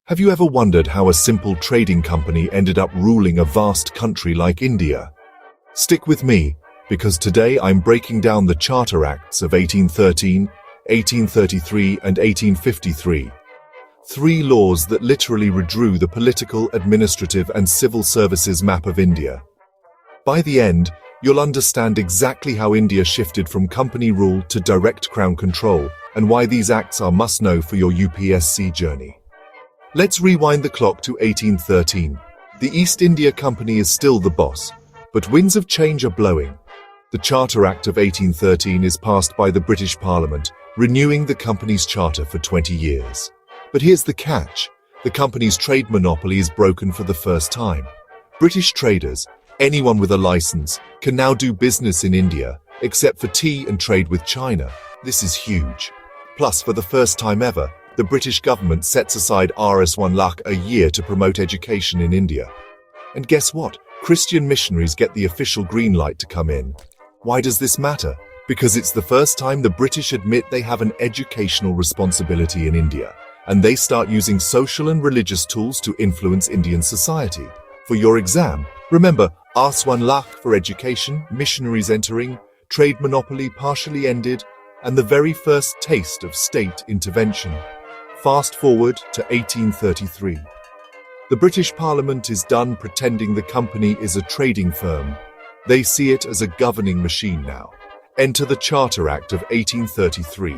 Have you ever wondered how a simple trading company ended up ruling a vast country like India? Stick with me, because today I'm breaking down the Charter Acts of 1813, 1833 and 1853. 3 laws that literally redrew the political, administrative and civil services map of India. By the end, you'll understand exactly how India shifted from company rule to direct crown control and why these acts are must-know for your UPSC journey. Let's rewind the clock to 1813. The East India Company is still the boss, but winds of change are blowing. The Charter Act of 1813 is passed by the British Parliament, renewing the company's charter for 20 years. But here's the catch. The company's trade monopoly is broken for the first time. British traders, anyone with a license, can now do business in India, except for tea and trade with China. This is huge. Plus, for the first time ever, the British government sets aside Rs1 lakh a year to promote education in India. And guess what? Christian missionaries get the official green light to come in. Why does this matter? Because it's the first time the British admit they have an educational responsibility in India, and they start using social and religious tools to influence Indian society. For your exam, remember Rs1 lakh for education, missionaries entering, trade monopoly partially ended, and the very first taste of state intervention. Fast forward to 1833. The British Parliament is done pretending the company is a trading firm. They see it as a governing machine now. Enter the Charter Act of 1833.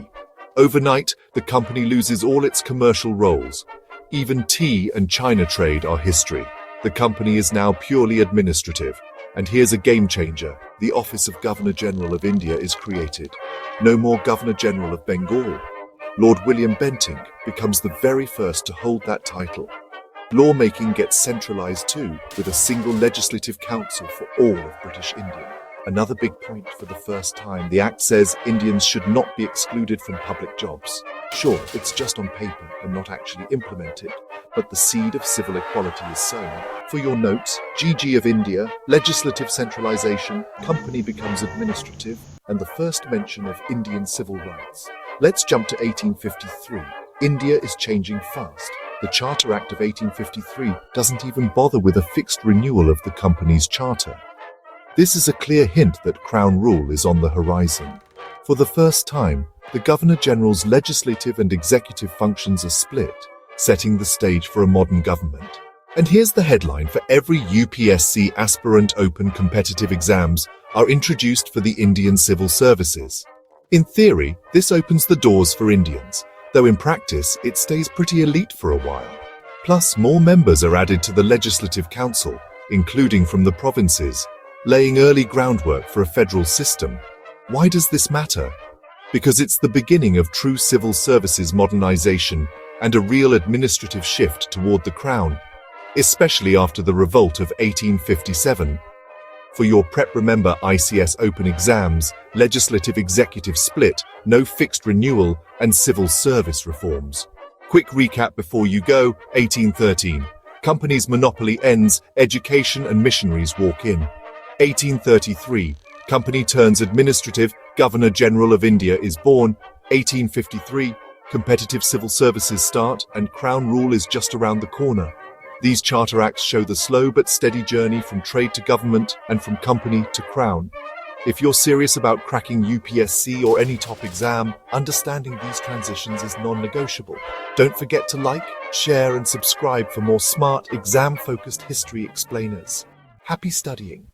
Overnight, the company loses all its commercial roles. Even tea and China trade are history. The company is now purely administrative. And here's a game changer. The Office of Governor General of India is created. No more Governor General of Bengal. Lord William Bentinck becomes the very first to hold that title. Lawmaking gets centralized too, with a single legislative council for all of British India. Another big point: for the first time, the Act says Indians should not be excluded from public jobs. Sure, it's just on paper and not actually implemented, but the seed of civil equality is sown. For your notes, GG of India, legislative centralization, company becomes administrative, and the first mention of Indian civil rights. Let's jump to 1853. India is changing fast. The Charter Act of 1853 doesn't even bother with a fixed renewal of the company's charter. This is a clear hint that Crown rule is on the horizon. For the first time, the Governor-General's legislative and executive functions are split, setting the stage for a modern government. And here's the headline for every UPSC aspirant: open competitive exams are introduced for the Indian civil services. In theory, this opens the doors for Indians, though in practice it stays pretty elite for a while. Plus, more members are added to the Legislative Council, including from the provinces, laying early groundwork for a federal system. Why does this matter? Because it's the beginning of true civil services modernization and a real administrative shift toward the Crown, especially after the revolt of 1857. For your prep, remember ICS open exams, legislative-executive split, no fixed renewal, and civil service reforms. Quick recap before you go: 1813. Company's monopoly ends, education and missionaries walk in. 1833. Company turns administrative, Governor-General of India is born. 1853. Competitive civil services start, and Crown rule is just around the corner. These Charter Acts show the slow but steady journey from trade to government and from company to Crown. If you're serious about cracking UPSC or any top exam, understanding these transitions is non-negotiable. Don't forget to like, share and subscribe for more smart, exam-focused history explainers. Happy studying!